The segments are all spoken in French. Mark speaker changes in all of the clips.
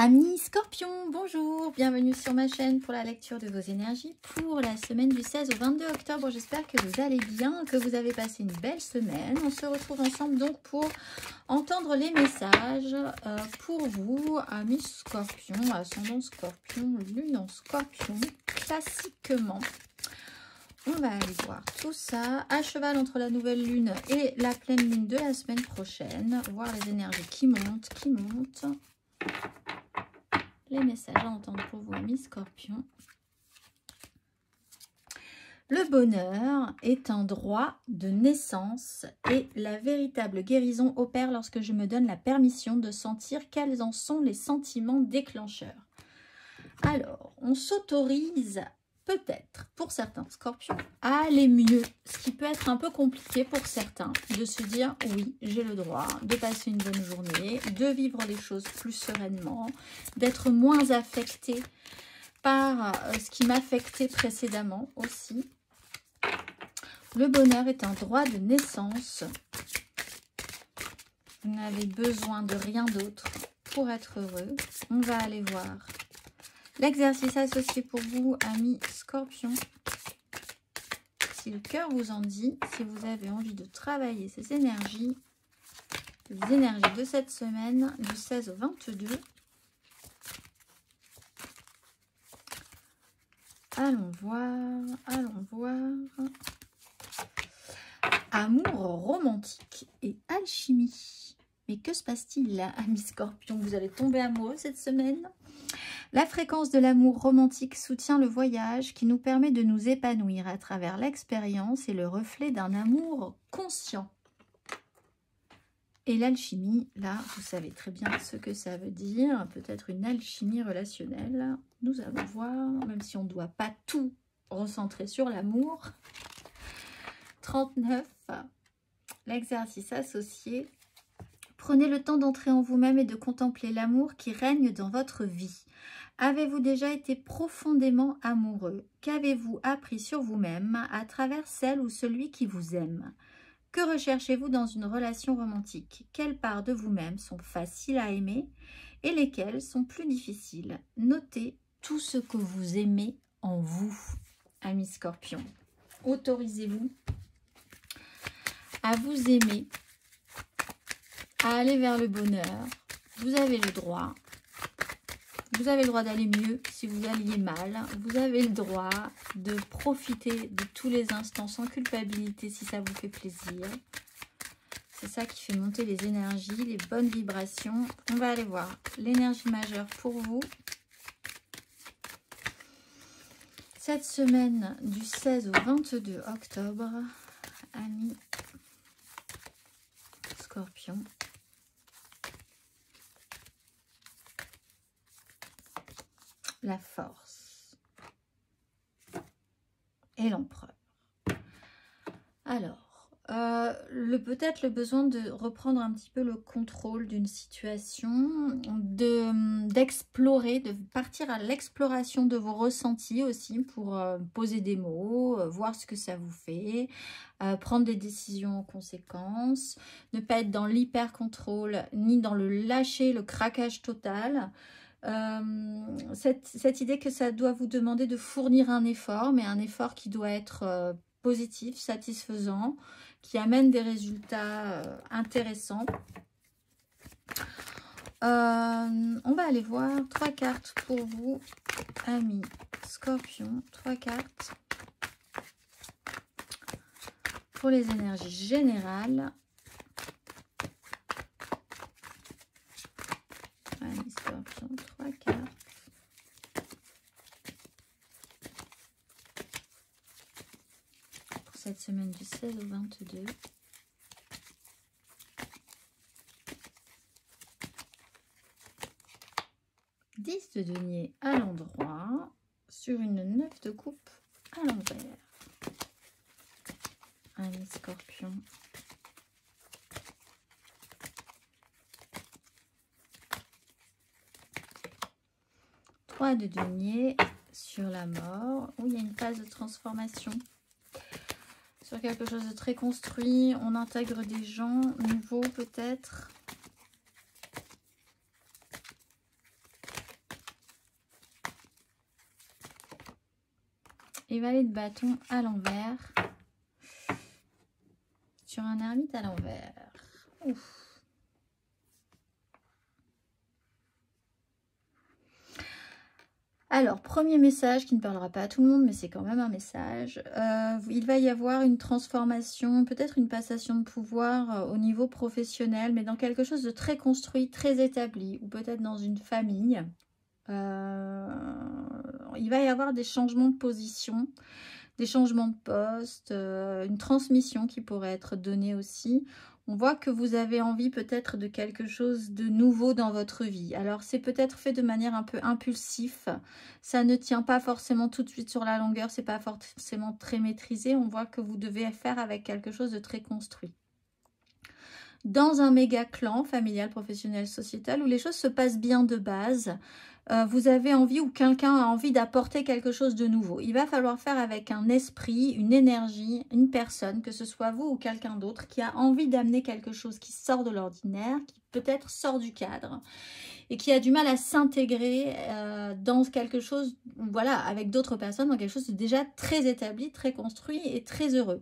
Speaker 1: Amis Scorpions, bonjour, bienvenue sur ma chaîne pour la lecture de vos énergies pour la semaine du 16 au 22 octobre. J'espère que vous allez bien, que vous avez passé une belle semaine. On se retrouve ensemble donc pour entendre les messages pour vous, amis Scorpions, ascendant Scorpion, lune en Scorpion, classiquement. On va aller voir tout ça à cheval entre la nouvelle lune et la pleine lune de la semaine prochaine, voir les énergies qui montent, les messages à entendre pour vous, amis Scorpions. Le bonheur est un droit de naissance et la véritable guérison opère lorsque je me donne la permission de sentir quels en sont les sentiments déclencheurs. Alors, on s'autorise peut-être, pour certains Scorpions, à aller mieux. Ce qui peut être un peu compliqué pour certains, de se dire, oui, j'ai le droit de passer une bonne journée, de vivre les choses plus sereinement, d'être moins affecté par ce qui m'affectait précédemment aussi. Le bonheur est un droit de naissance. Vous n'avez besoin de rien d'autre pour être heureux. On va aller voir l'exercice associé pour vous, amis Scorpions. Si le cœur vous en dit, si vous avez envie de travailler ces énergies, les énergies de cette semaine, du 16 au 22. Allons voir, allons voir. Amour romantique et alchimie. Mais que se passe-t-il là, amis Scorpions? Vous allez tomber amoureux cette semaine? La fréquence de l'amour romantique soutient le voyage qui nous permet de nous épanouir à travers l'expérience et le reflet d'un amour conscient. Et l'alchimie, là, vous savez très bien ce que ça veut dire. Peut-être une alchimie relationnelle. Nous allons voir, même si on ne doit pas tout recentrer sur l'amour. 39, l'exercice associé. Prenez le temps d'entrer en vous-même et de contempler l'amour qui règne dans votre vie. Avez-vous déjà été profondément amoureux? Qu'avez-vous appris sur vous-même à travers celle ou celui qui vous aime? Que recherchez-vous dans une relation romantique? Quelles parts de vous-même sont faciles à aimer et lesquelles sont plus difficiles? Notez tout ce que vous aimez en vous, amis Scorpions. Autorisez-vous à vous aimer, à aller vers le bonheur. Vous avez le droit. Vous avez le droit d'aller mieux si vous alliez mal. Vous avez le droit de profiter de tous les instants sans culpabilité si ça vous fait plaisir. C'est ça qui fait monter les énergies, les bonnes vibrations. On va aller voir l'énergie majeure pour vous. Cette semaine du 16 au 22 octobre, amis Scorpions. La force et l'empereur. Alors, peut-être le besoin de reprendre un petit peu le contrôle d'une situation, d'explorer, de partir à l'exploration de vos ressentis aussi pour poser des mots, voir ce que ça vous fait, prendre des décisions en conséquence, ne pas être dans l'hyper-contrôle ni dans le lâcher, le craquage total. Cette idée que ça doit vous demander de fournir un effort, mais un effort qui doit être positif, satisfaisant, qui amène des résultats intéressants. On va aller voir 3 cartes pour vous, amis Scorpions. 3 cartes pour les énergies générales. Amis Scorpions, 3 cartes. Pour cette semaine du 16 au 22. Dix de denier à l'endroit, sur une 9 de coupe à l'envers. Amis Scorpions. De denier sur la mort, où il y a une phase de transformation, sur quelque chose de très construit. On intègre des gens nouveaux peut-être. et valet de bâton à l'envers. Sur un ermite à l'envers. Ouf. Alors, premier message qui ne parlera pas à tout le monde, mais c'est quand même un message. Il va y avoir une transformation, peut-être une passation de pouvoir au niveau professionnel, mais dans quelque chose de très construit, très établi, ou peut-être dans une famille. Il va y avoir des changements de position, des changements de poste, une transmission qui pourrait être donnée aussi. On voit que vous avez envie peut-être de quelque chose de nouveau dans votre vie. Alors, c'est peut-être fait de manière un peu impulsif. Ça ne tient pas forcément tout de suite sur la longueur. C'est pas forcément très maîtrisé. On voit que vous devez faire avec quelque chose de très construit. Dans un méga clan familial, professionnel, sociétal, où les choses se passent bien de base, vous avez envie ou quelqu'un a envie d'apporter quelque chose de nouveau. Il va falloir faire avec un esprit, une énergie, une personne, que ce soit vous ou quelqu'un d'autre, qui a envie d'amener quelque chose qui sort de l'ordinaire, qui peut-être sort du cadre, et qui a du mal à s'intégrer dans quelque chose, voilà, avec d'autres personnes, dans quelque chose de déjà très établi, très construit et très heureux.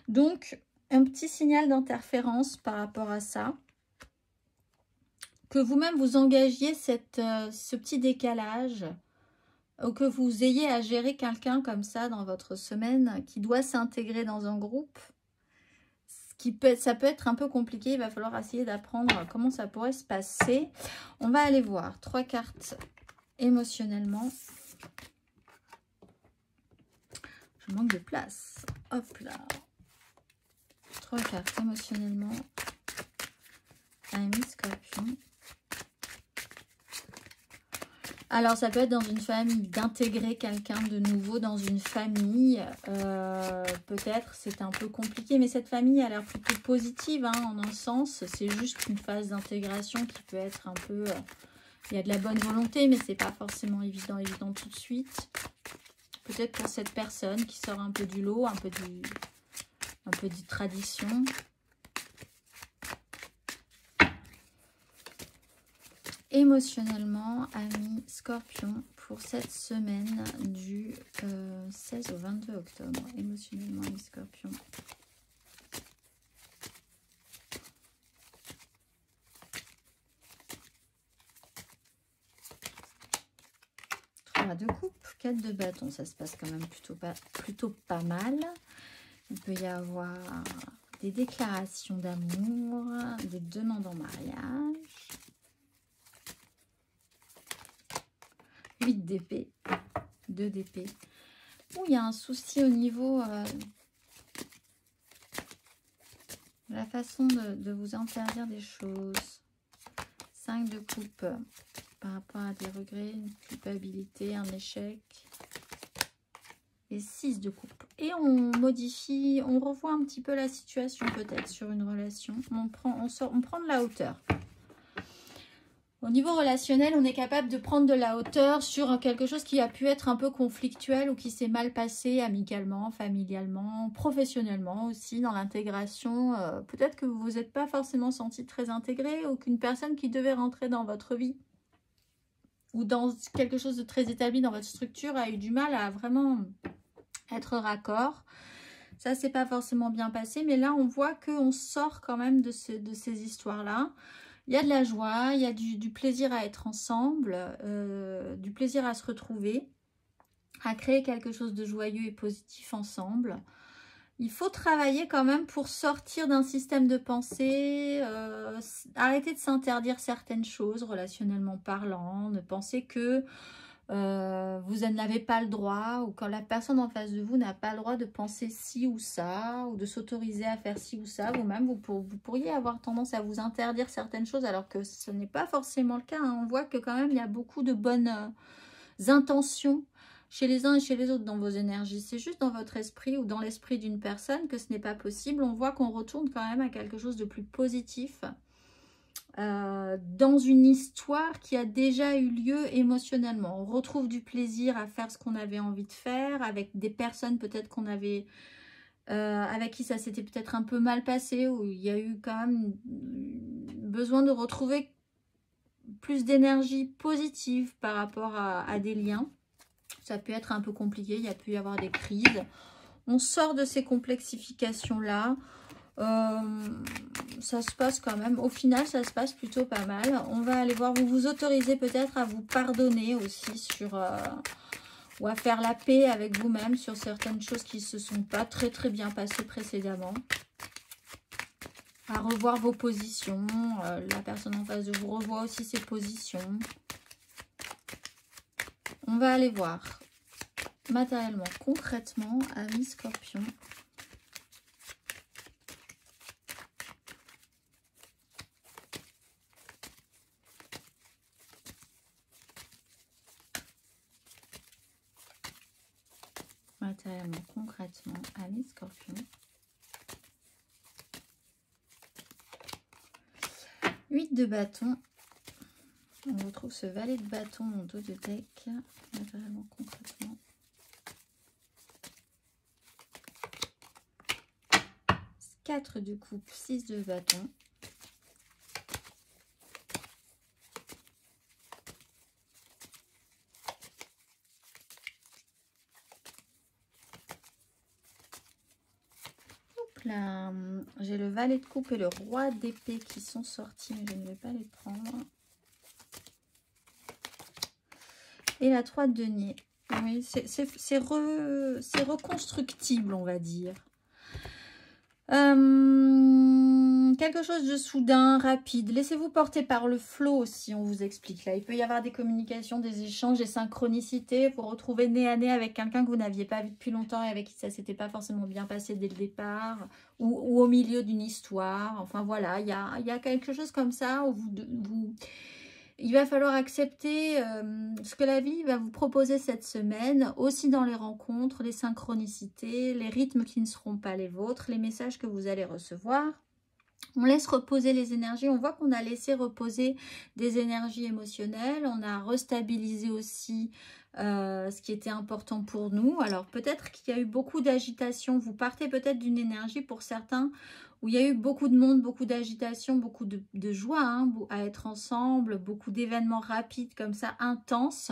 Speaker 1: Donc, un petit signal d'interférence par rapport à ça. Que vous-même vous engagiez ce petit décalage, ou que vous ayez à gérer quelqu'un comme ça dans votre semaine qui doit s'intégrer dans un groupe, ça peut être un peu compliqué. Il va falloir essayer d'apprendre comment ça pourrait se passer. On va aller voir 3 cartes émotionnellement. Je manque de place. Hop là. 3 cartes émotionnellement. Ami Scorpion. Alors, ça peut être dans une famille, d'intégrer quelqu'un de nouveau dans une famille. Peut-être, c'est un peu compliqué, mais cette famille a l'air plutôt positive, hein, en un sens. C'est juste une phase d'intégration qui peut être un peu... il y a de la bonne volonté, mais c'est pas forcément évident tout de suite. Peut-être pour cette personne qui sort un peu du lot, un peu de tradition. Émotionnellement, ami Scorpion, pour cette semaine du 16 au 22 octobre. Émotionnellement, ami Scorpion. De coupe, 4 de bâton, ça se passe quand même plutôt pas mal. Il peut y avoir des déclarations d'amour, des demandes en mariage. 8 d'épée, 2 d'épée. Où il y a un souci au niveau de la façon de vous interdire des choses. 5 de coupe. Par rapport à des regrets, une culpabilité, un échec. Et 6 de coupe. Et on modifie, on revoit un petit peu la situation peut-être sur une relation. On prend de la hauteur. Au niveau relationnel, on est capable de prendre de la hauteur sur quelque chose qui a pu être un peu conflictuel ou qui s'est mal passé amicalement, familialement, professionnellement aussi dans l'intégration. Peut-être que vous vous êtes pas forcément senti très intégré ou qu'une personne qui devait rentrer dans votre vie ou dans quelque chose de très établi dans votre structure a eu du mal à vraiment être raccord. Ça, c'est pas forcément bien passé, mais là, on voit qu'on sort quand même de ces histoires-là. Il y a de la joie, il y a du plaisir à être ensemble, du plaisir à se retrouver, à créer quelque chose de joyeux et positif ensemble. Il faut travailler quand même pour sortir d'un système de pensée, arrêter de s'interdire certaines choses relationnellement parlant, ne penser que vous n'avez pas le droit ou quand la personne en face de vous n'a pas le droit de penser ci ou ça ou de s'autoriser à faire ci ou ça. Vous-même, vous pourriez avoir tendance à vous interdire certaines choses alors que ce n'est pas forcément le cas, hein. On voit que quand même il y a beaucoup de bonnes intentions chez les uns et chez les autres dans vos énergies. C'est juste dans votre esprit ou dans l'esprit d'une personne que ce n'est pas possible. On voit qu'on retourne quand même à quelque chose de plus positif dans une histoire qui a déjà eu lieu émotionnellement. On retrouve du plaisir à faire ce qu'on avait envie de faire avec des personnes peut-être qu'on avait avec qui ça s'était peut-être un peu mal passé, où il y a eu quand même besoin de retrouver plus d'énergie positive par rapport à des liens. ça peut être un peu compliqué, il y a pu y avoir des crises. On sort de ces complexifications-là. Ça se passe quand même, au final ça se passe plutôt pas mal. On va aller voir, vous vous autorisez peut-être à vous pardonner aussi sur ou à faire la paix avec vous-même sur certaines choses qui se sont pas très bien passées précédemment, à revoir vos positions. La personne en face de vous revoit aussi ses positions. On va aller voir matériellement, concrètement, amis Scorpion. Matériellement, concrètement, amis Scorpion. 8 de bâton. On retrouve ce valet de bâton en dos de deck. Matériellement, concrètement. 4 de coupe, 6 de bâton. Là, j'ai le valet de coupe et le roi d'épée qui sont sortis, mais je ne vais pas les prendre. Et la 3 de denier. Oui, c'est reconstructible, on va dire. Quelque chose de soudain, rapide. Laissez-vous porter par le flot aussi, on vous explique là. Il peut y avoir des communications, des échanges, des synchronicités. Vous retrouvez nez à nez avec quelqu'un que vous n'aviez pas vu depuis longtemps et avec qui ça ne s'était pas forcément bien passé dès le départ. Ou au milieu d'une histoire. Enfin voilà, il y a quelque chose comme ça où il va falloir accepter ce que la vie va vous proposer cette semaine, aussi dans les rencontres, les synchronicités, les rythmes qui ne seront pas les vôtres, les messages que vous allez recevoir. On laisse reposer les énergies. On voit qu'on a laissé reposer des énergies émotionnelles. On a restabilisé aussi ce qui était important pour nous. Alors peut-être qu'il y a eu beaucoup d'agitation. Vous partez peut-être d'une énergie pour certains où il y a eu beaucoup de monde, beaucoup d'agitation, beaucoup de joie hein, à être ensemble, beaucoup d'événements rapides comme ça, intenses.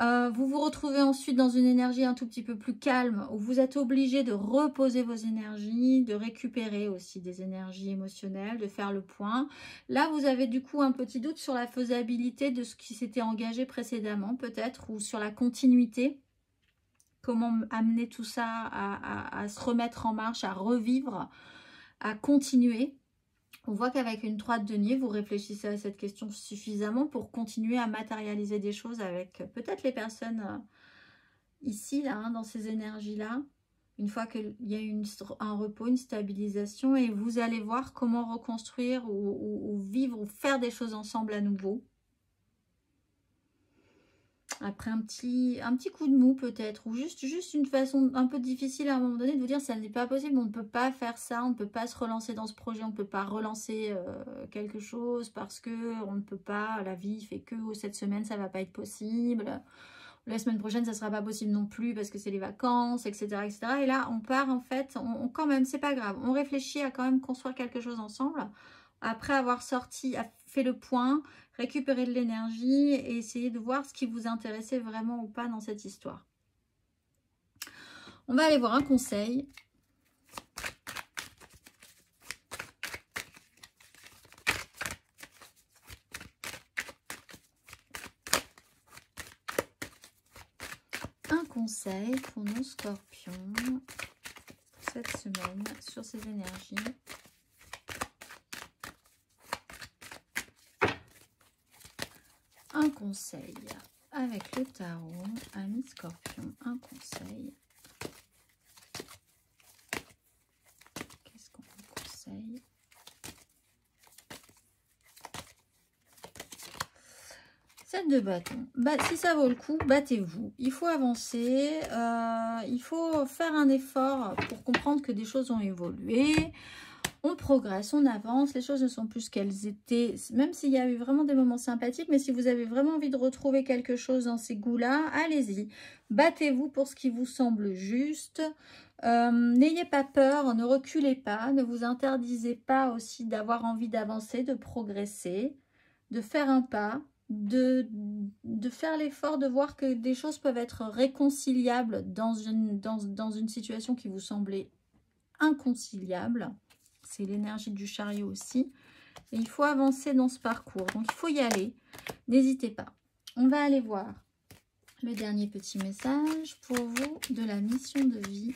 Speaker 1: Vous vous retrouvez ensuite dans une énergie un tout petit peu plus calme où vous êtes obligé de reposer vos énergies, de récupérer aussi des énergies émotionnelles, de faire le point. Là, vous avez du coup un petit doute sur la faisabilité de ce qui s'était engagé précédemment peut-être ou sur la continuité. Comment amener tout ça à se remettre en marche, à revivre, à continuer. On voit qu'avec une 3 de denier, vous réfléchissez à cette question suffisamment pour continuer à matérialiser des choses avec peut-être les personnes ici, là, hein, dans ces énergies-là. Une fois qu'il y a un repos, une stabilisation, et vous allez voir comment reconstruire ou vivre ou faire des choses ensemble à nouveau. Après un petit coup de mou peut-être, ou juste une façon un peu difficile à un moment donné de vous dire ça n'est pas possible, on ne peut pas faire ça, on ne peut pas se relancer dans ce projet, on ne peut pas relancer quelque chose parce que on ne peut pas, la vie fait que cette semaine ça va pas être possible, la semaine prochaine ça sera pas possible non plus parce que c'est les vacances, etc., etc. Et là on part en fait, quand même c'est pas grave, on réfléchit à quand même construire quelque chose ensemble. Après avoir fait le point, récupérer de l'énergie et essayer de voir ce qui vous intéressait vraiment ou pas dans cette histoire. On va aller voir un conseil. Un conseil pour nos scorpions cette semaine sur ces énergies. Un conseil avec le tarot, amis Scorpion, un conseil. Qu'est-ce qu'on vous conseille? Sept de bâton. Si ça vaut le coup, battez-vous. Il faut avancer, il faut faire un effort pour comprendre que des choses ont évolué. On progresse, on avance, les choses ne sont plus ce qu'elles étaient, même s'il y a eu vraiment des moments sympathiques, mais si vous avez vraiment envie de retrouver quelque chose dans ces goûts-là, allez-y. Battez-vous pour ce qui vous semble juste. N'ayez pas peur, ne reculez pas, ne vous interdisez pas aussi d'avoir envie d'avancer, de progresser, de faire un pas, de de faire l'effort de voir que des choses peuvent être réconciliables dans une situation qui vous semblait inconciliable. C'est l'énergie du chariot aussi. Et il faut avancer dans ce parcours. Donc, il faut y aller. N'hésitez pas. On va aller voir le dernier petit message pour vous de la mission de vie.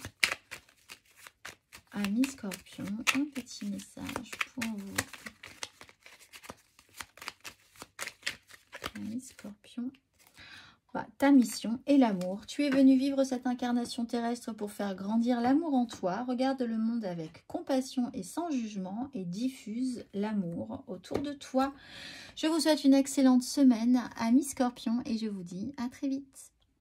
Speaker 1: Amis Scorpion, un petit message pour vous. Amis Scorpion. Bah, ta mission est l'amour. Tu es venu vivre cette incarnation terrestre pour faire grandir l'amour en toi. Regarde le monde avec compassion et sans jugement et diffuse l'amour autour de toi. Je vous souhaite une excellente semaine, amis Scorpion, et je vous dis à très vite.